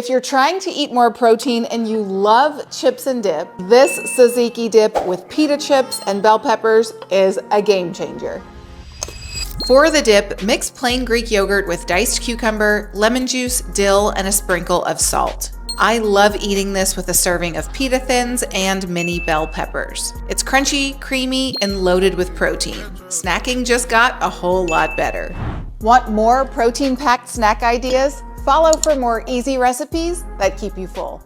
If you're trying to eat more protein and you love chips and dip, this tzatziki dip with pita chips and bell peppers is a game changer. For the dip, mix plain Greek yogurt with diced cucumber, lemon juice, dill, and a sprinkle of salt. I love eating this with a serving of pita thins and mini bell peppers. It's crunchy, creamy, and loaded with protein. Snacking just got a whole lot better. Want more protein-packed snack ideas? Follow for more easy recipes that keep you full.